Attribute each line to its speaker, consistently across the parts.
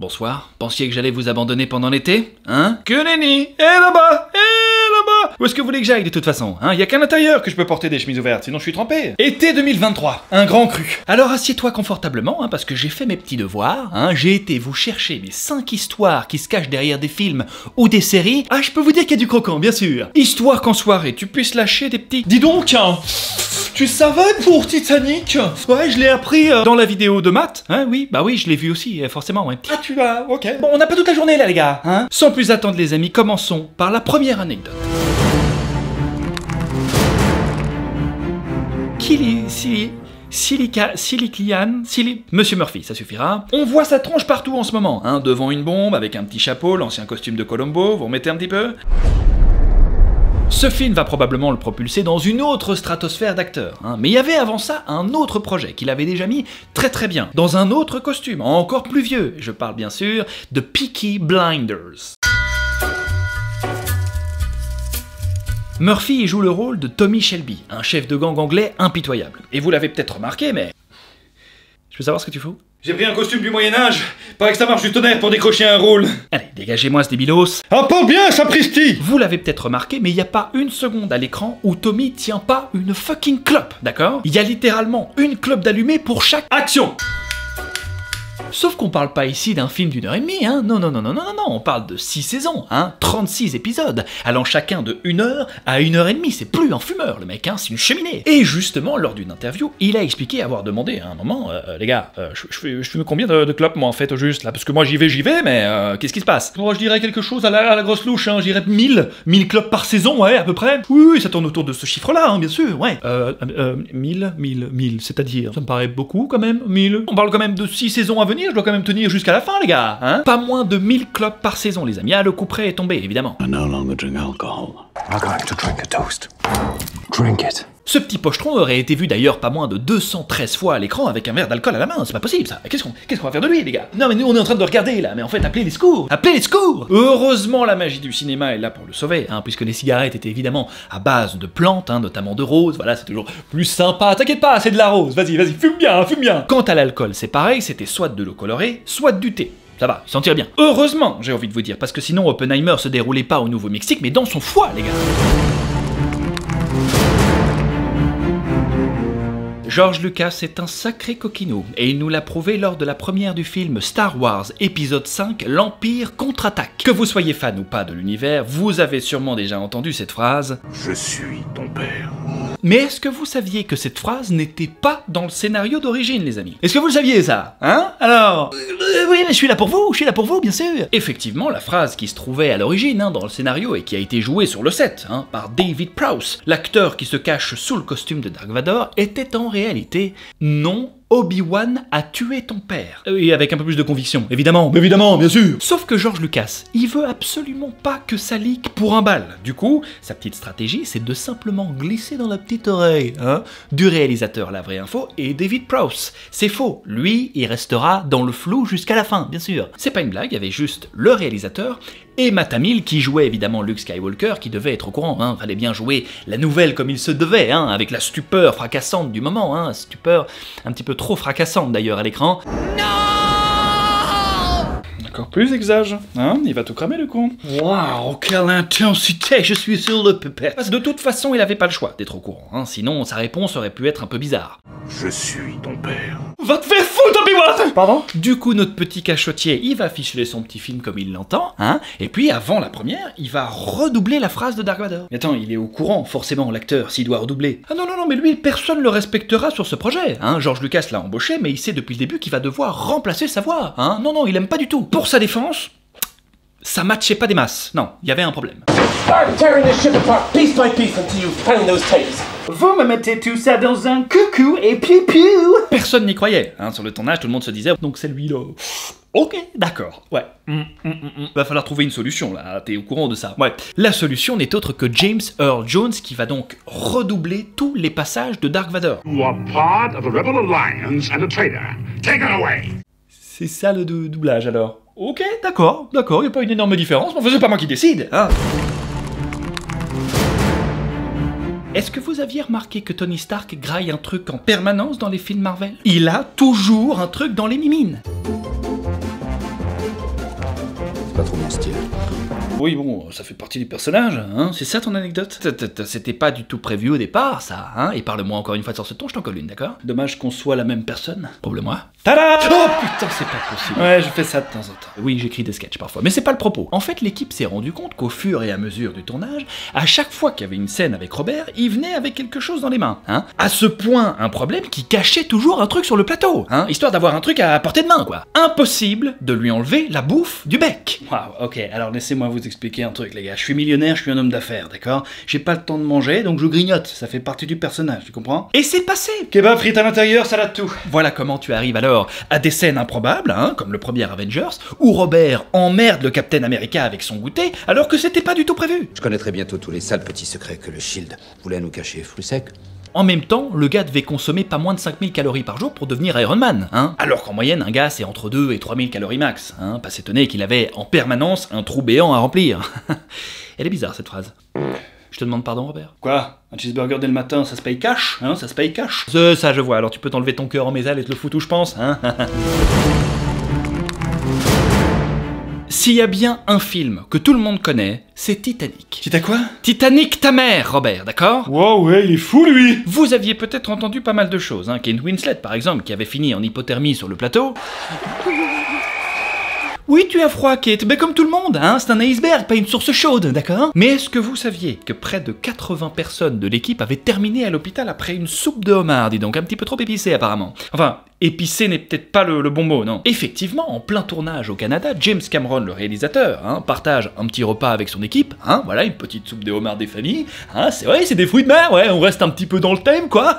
Speaker 1: Bonsoir. Pensiez que j'allais vous abandonner pendant l'été? Hein? Que nenni! Et là-bas! Où est-ce que vous voulez que j'aille de toute façon? Hein? Y a qu'à l'intérieur que je peux porter des chemises ouvertes, sinon je suis trempé. Été 2023, un grand cru. Alors assieds-toi confortablement, hein, parce que j'ai fait mes petits devoirs. Hein. J'ai été vous chercher mes 5 histoires qui se cachent derrière des films ou des séries. Ah, je peux vous dire qu'il y a du croquant, bien sûr. Histoire qu'en soirée, tu puisses lâcher des petits... Dis donc, hein, tu savais pour Titanic? Ouais, je l'ai appris dans la vidéo de maths. Hein, oui, bah oui, je l'ai vu aussi, forcément, ouais. Ah, tu vas, ok. Bon, on n'a pas toute la journée là, les gars. Hein. Sans plus attendre, les amis, commençons par la première anecdote. Monsieur Murphy, ça suffira. On voit sa tronche partout en ce moment, hein, devant une bombe, avec un petit chapeau, l'ancien costume de Columbo, vous remettez un petit peu? Ce film va probablement le propulser dans une autre stratosphère d'acteurs, hein. Mais il y avait avant ça un autre projet qu'il avait déjà mis très bien, dans un autre costume, encore plus vieux. Je parle bien sûr de Peaky Blinders. Murphy y joue le rôle de Tommy Shelby, un chef de gang anglais impitoyable. Et vous l'avez peut-être remarqué, mais... Je peux savoir ce que tu fous? J'ai pris un costume du Moyen-Âge. Paraît que ça marche du tonnerre pour décrocher un rôle. Allez, dégagez-moi ce débilos. Ah, pas bien, sapristi! Vous l'avez peut-être remarqué, mais il n'y a pas une seconde à l'écran où Tommy tient pas une fucking clope, d'accord? Il y a littéralement une clope d'allumé pour chaque action. Sauf qu'on parle pas ici d'un film d'1 heure et demie, hein. Non, on parle de 6 saisons, hein, 36 épisodes, allant chacun de 1 heure à 1 heure et demie, c'est plus un fumeur, le mec, hein, c'est une cheminée. Et justement, lors d'une interview, il a expliqué avoir demandé à un moment, les gars, je fume combien de clopes, moi, en fait, au juste, là, parce que moi, j'y vais, mais qu'est-ce qui se passe? Moi, je dirais quelque chose à la grosse louche, hein, je dirais 1000 clopes par saison, ouais, à peu près. Oui, ça tourne autour de ce chiffre-là, hein, bien sûr, ouais. 1000, c'est-à-dire, ça me paraît beaucoup, quand même, 1000. On parle quand même de 6 saisons à venir, je dois quand même tenir jusqu'à la fin, les gars, hein. Pas moins de 1000 clopes par saison, les amis. Ah, le coup près est tombé, évidemment. I no longer drink alcohol. I'm going to drink a toast. Drink it. Ce petit pochetron aurait été vu d'ailleurs pas moins de 213 fois à l'écran avec un verre d'alcool à la main, c'est pas possible ça. Qu'est-ce qu'on va faire de lui, les gars? Non mais nous on est en train de le regarder là, mais en fait appelez les secours. Appelez les secours. Heureusement la magie du cinéma est là pour le sauver, hein, puisque les cigarettes étaient évidemment à base de plantes, hein, notamment de roses, voilà, c'est toujours plus sympa. T'inquiète pas, c'est de la rose, vas-y, fume bien, fume bien. Quant à l'alcool, c'est pareil, c'était soit de l'eau colorée, soit du thé. Ça va, il s'en tire bien. Heureusement, j'ai envie de vous dire, parce que sinon Oppenheimer se déroulait pas au Nouveau-Mexique, mais dans son foie, les gars. George Lucas est un sacré coquinou, et il nous l'a prouvé lors de la première du film Star Wars épisode 5, l'Empire contre-attaque. Que vous soyez fan ou pas de l'univers, vous avez sûrement déjà entendu cette phrase « Je suis ton père ». Mais est-ce que vous saviez que cette phrase n'était pas dans le scénario d'origine, les amis? Est-ce que vous le saviez, ça? Hein? Alors... oui, mais je suis là pour vous, bien sûr. Effectivement, la phrase qui se trouvait à l'origine, hein, dans le scénario et qui a été jouée sur le set, hein, par David Prowse, l'acteur qui se cache sous le costume de Dark Vador, était en réalité « Non, Obi-Wan a tué ton père ». Et avec un peu plus de conviction, évidemment, bien sûr. Sauf que George Lucas, il veut absolument pas que ça leak pour un bal. Du coup, sa petite stratégie, c'est de simplement glisser dans la petite oreille, hein, du réalisateur La Vraie Info et David Prowse. C'est faux, lui, il restera dans le flou jusqu'à la fin, bien sûr. C'est pas une blague, il y avait juste le réalisateur et Matt Hamill qui jouait évidemment Luke Skywalker, qui devait être au courant, hein, fallait bien jouer la nouvelle comme il se devait, hein, avec la stupeur fracassante du moment, hein, stupeur un petit peu trop fracassante d'ailleurs à l'écran. Encore plus exage, hein, il va tout cramer le con. Waouh, quelle intensité, je suis sur le pépère. Parce que de toute façon, il avait pas le choix d'être au courant, hein, sinon sa réponse aurait pu être un peu bizarre. Je suis ton père. Va te faire foutre, Obi-Wan! Pardon? Du coup, notre petit cachotier, il va ficeler son petit film comme il l'entend, hein, et puis avant la première, il va redoubler la phrase de Dark Vador. Mais attends, il est au courant, forcément, l'acteur, s'il doit redoubler. Ah non, mais lui, personne le respectera sur ce projet, hein. George Lucas l'a embauché, mais il sait depuis le début qu'il va devoir remplacer sa voix, hein. Non, il aime pas du tout. Pour sa défense, ça matchait pas des masses. Non, il y avait un problème.
Speaker 2: Start tearing this ship apart piece by piece until you find those tapes.
Speaker 1: Vous me mettez tout ça dans un coucou et piou-piou. Personne n'y croyait, hein. Sur le tournage, tout le monde se disait, donc c'est lui là. Ok, d'accord, ouais. Va falloir trouver une solution là, t'es au courant de ça. Ouais. La solution n'est autre que James Earl Jones qui va donc redoubler tous les passages de Dark Vador.
Speaker 3: You are part of a rebel alliance and a traitor. Take it away.
Speaker 1: C'est ça le doublage alors. Ok, d'accord, y a pas une énorme différence, mais enfin c'est pas moi qui décide, hein. Est-ce que vous aviez remarqué que Tony Stark graille un truc en permanence dans les films Marvel? Il a toujours un truc dans les mimines.
Speaker 4: C'est pas trop mon style.
Speaker 1: Oui, bon, ça fait partie du personnage, hein. C'est ça ton anecdote? C'était pas du tout prévu au départ, ça, hein. Et parle-moi encore une fois sur ce ton, je t'en colle une, d'accord? Dommage qu'on soit la même personne. Trouble-moi. Tada! Oh putain, c'est pas possible. Ouais, je fais ça de temps en temps. Oui, j'écris des sketchs parfois, mais c'est pas le propos. En fait, l'équipe s'est rendu compte qu'au fur et à mesure du tournage, à chaque fois qu'il y avait une scène avec Robert, il venait avec quelque chose dans les mains, hein. À ce point, un problème qui cachait toujours un truc sur le plateau, hein. Histoire d'avoir un truc à portée de main, quoi. Impossible de lui enlever la bouffe du bec. Waouh, ok, alors laissez-moi vous expliquer un truc, les gars. Je suis millionnaire, je suis un homme d'affaires, d'accord? J'ai pas le temps de manger, donc je grignote. Ça fait partie du personnage, tu comprends? Et c'est passé! Kebab, frites à l'intérieur, salade tout. Voilà comment tu arrives alors à des scènes improbables, hein, comme le premier Avengers, où Robert emmerde le Captain America avec son goûter, alors que c'était pas du tout prévu.
Speaker 4: Je connaîtrai bientôt tous les sales petits secrets que le Shield voulait nous cacher. Fruits secs.
Speaker 1: En même temps, le gars devait consommer pas moins de 5000 calories par jour pour devenir Iron Man, hein. Alors qu'en moyenne, un gars c'est entre 2 et 3000 calories max, hein. Pas s'étonner qu'il avait en permanence un trou béant à remplir. Elle est bizarre cette phrase. Je te demande pardon, Robert? Quoi? Un cheeseburger dès le matin, ça se paye cash, hein? Ça se paye cash? Ça je vois, alors tu peux t'enlever ton cœur en métal et te le foutre où je pense, hein? S'il y a bien un film que tout le monde connaît, c'est Titanic. T'as quoi? Titanic ta mère, Robert, d'accord? Wow, ouais, il est fou lui! Vous aviez peut-être entendu pas mal de choses, hein. Kate Winslet par exemple, qui avait fini en hypothermie sur le plateau. Oui, tu as froid, Kate, mais comme tout le monde, hein, c'est un iceberg, pas une source chaude, d'accord? Mais est-ce que vous saviez que près de 80 personnes de l'équipe avaient terminé à l'hôpital après une soupe de homard, dis donc, un petit peu trop épicée apparemment. Enfin, épicé n'est peut-être pas le bon mot, non? Effectivement, en plein tournage au Canada, James Cameron, le réalisateur, hein, partage un petit repas avec son équipe, hein, voilà, une petite soupe de homard des familles, hein, c'est vrai, c'est des fruits de mer, ouais, on reste un petit peu dans le thème, quoi.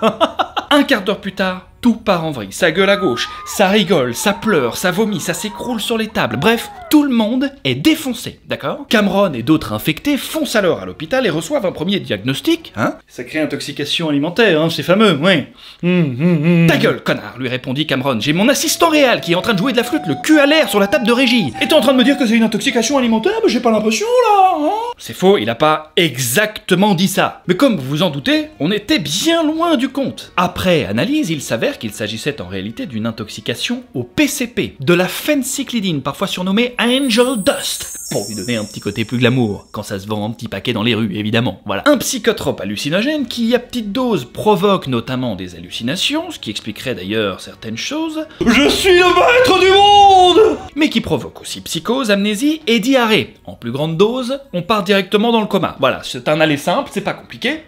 Speaker 1: Un quart d'heure plus tard, tout part en vrille, ça gueule à gauche, ça rigole, ça pleure, ça vomit, ça s'écroule sur les tables, bref, tout le monde est défoncé, d'accord? Cameron et d'autres infectés foncent alors à l'hôpital et reçoivent un premier diagnostic, hein? Sacrée intoxication alimentaire, hein, c'est fameux, ouais. Ta gueule, connard, lui répondit Cameron, j'ai mon assistant réel qui est en train de jouer de la flûte, le cul à l'air sur la table de régie. Et t'es en train de me dire que c'est une intoxication alimentaire? Mais j'ai pas l'impression, là, hein? C'est faux, il a pas exactement dit ça. Mais comme vous vous en doutez, on était bien loin du compte. Après analyse, il s'avère qu'il s'agissait en réalité d'une intoxication au PCP, de la phencyclidine, parfois surnommée Angel Dust, pour lui donner un petit côté plus glamour, quand ça se vend en petit paquet dans les rues, évidemment, voilà. Un psychotrope hallucinogène qui, à petite dose, provoque notamment des hallucinations, ce qui expliquerait d'ailleurs certaines choses. Je suis le maître du monde! Mais qui provoque aussi psychose, amnésie et diarrhée. En plus grande dose, on part directement dans le coma. Voilà, c'est un aller simple, c'est pas compliqué.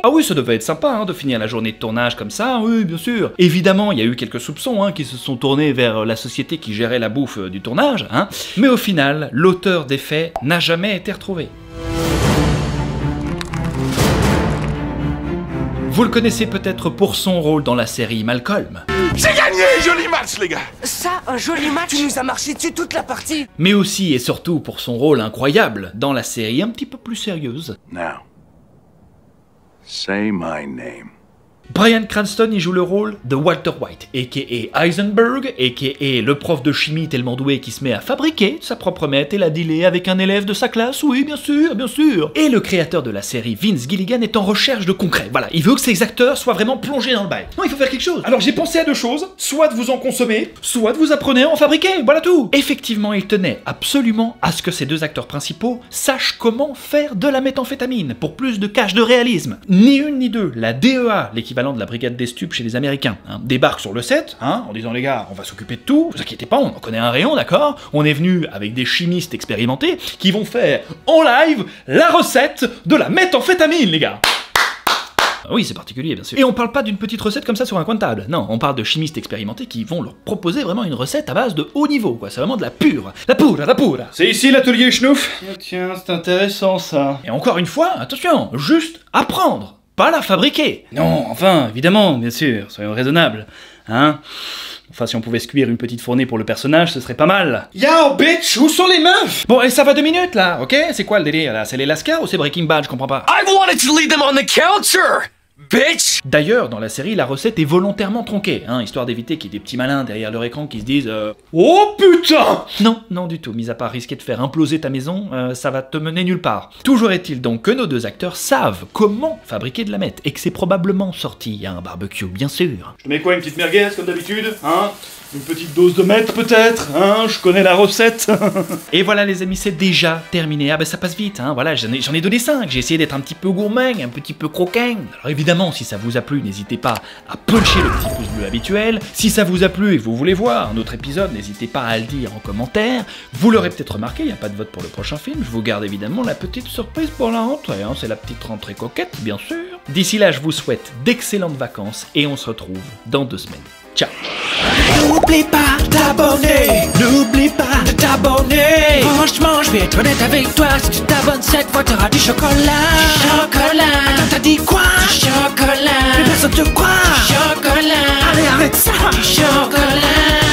Speaker 1: Ah oui, ça devait être sympa, hein, de finir la journée de tournage comme ça, oui, bien sûr. Évidemment, il y a eu quelques soupçons, hein, qui se sont tournés vers la société qui gérait la bouffe du tournage, hein, mais au final, l'auteur des faits n'a jamais été retrouvé. Vous le connaissez peut-être pour son rôle dans la série Malcolm.
Speaker 5: J'ai gagné! Joli match, les gars!
Speaker 6: Ça, un joli match? Tu nous as marché dessus toute la partie!
Speaker 1: Mais aussi et surtout pour son rôle incroyable dans la série un petit peu plus sérieuse.
Speaker 5: Now, say my name.
Speaker 1: Bryan Cranston y joue le rôle de Walter White, a.k.a. Heisenberg, a.k.a. le prof de chimie tellement doué qui se met à fabriquer sa propre meth et la dealer avec un élève de sa classe, oui, bien sûr, bien sûr. Et le créateur de la série, Vince Gilligan, est en recherche de concret. Voilà, il veut que ses acteurs soient vraiment plongés dans le bail. Non, il faut faire quelque chose. Alors j'ai pensé à deux choses, soit de vous en consommer, soit de vous apprenez à en fabriquer, voilà tout. Effectivement, il tenait absolument à ce que ces deux acteurs principaux sachent comment faire de la méthamphétamine, pour plus de cache de réalisme. Ni une ni deux, la DEA, l'équivalent de la brigade des stupes chez les Américains, hein, débarque sur le set, hein, en disant les gars, on va s'occuper de tout, vous inquiétez pas, on en connaît un rayon, d'accord? On est venu avec des chimistes expérimentés qui vont faire en live la recette de la méthamphétamine, les gars. Oui, c'est particulier, bien sûr. Et on parle pas d'une petite recette comme ça sur un coin de table. Non, on parle de chimistes expérimentés qui vont leur proposer vraiment une recette à base de haut niveau, quoi. C'est vraiment de la pure. La poudre, la poudre. C'est ici l'atelier Schnouf. Oh, tiens, c'est intéressant, ça. Et encore une fois, attention, juste apprendre, pas la fabriquer. Non, enfin, évidemment, bien sûr, soyons raisonnables. Hein? Enfin, si on pouvait se cuire une petite fournée pour le personnage, ce serait pas mal. Yo, bitch, où sont les meufs? Bon, et ça va 2 minutes, là, ok? C'est quoi le délire, là? C'est les Lascar ou c'est Breaking Bad? Je comprends pas.
Speaker 6: I wanted to leave them on the counter! Bitch!
Speaker 1: D'ailleurs, dans la série, la recette est volontairement tronquée, hein, histoire d'éviter qu'il y ait des petits malins derrière leur écran qui se disent oh putain! Non, non du tout, mis à part risquer de faire imploser ta maison, ça va te mener nulle part. Toujours est-il donc que nos deux acteurs savent comment fabriquer de la meth, et que c'est probablement sorti à un barbecue, bien sûr. Je te mets quoi, une petite merguez, comme d'habitude, hein? Une petite dose de maître peut-être, hein, je connais la recette. Et voilà les amis, c'est déjà terminé. Ah ben ça passe vite, hein, voilà, j'en ai donné 5. J'ai essayé d'être un petit peu gourmand, un petit peu croquin. Alors évidemment, si ça vous a plu, n'hésitez pas à puncher le petit pouce bleu habituel. Si ça vous a plu et que vous voulez voir un autre épisode, n'hésitez pas à le dire en commentaire. Vous l'aurez peut-être remarqué, il n'y a pas de vote pour le prochain film. Je vous garde évidemment la petite surprise pour la rentrée, hein. C'est la petite rentrée coquette, bien sûr. D'ici là, je vous souhaite d'excellentes vacances et on se retrouve dans 2 semaines. Ciao.
Speaker 7: N'oublie pas d'abonner, n'oublie pas de t'abonner. Franchement, je vais être honnête avec toi, si tu t'abonnes cette fois, t'auras du chocolat. Du chocolat. Attends, t'as dit quoi? Du chocolat. Mais personne te croit. Du chocolat. Allez, arrête ça. Du chocolat.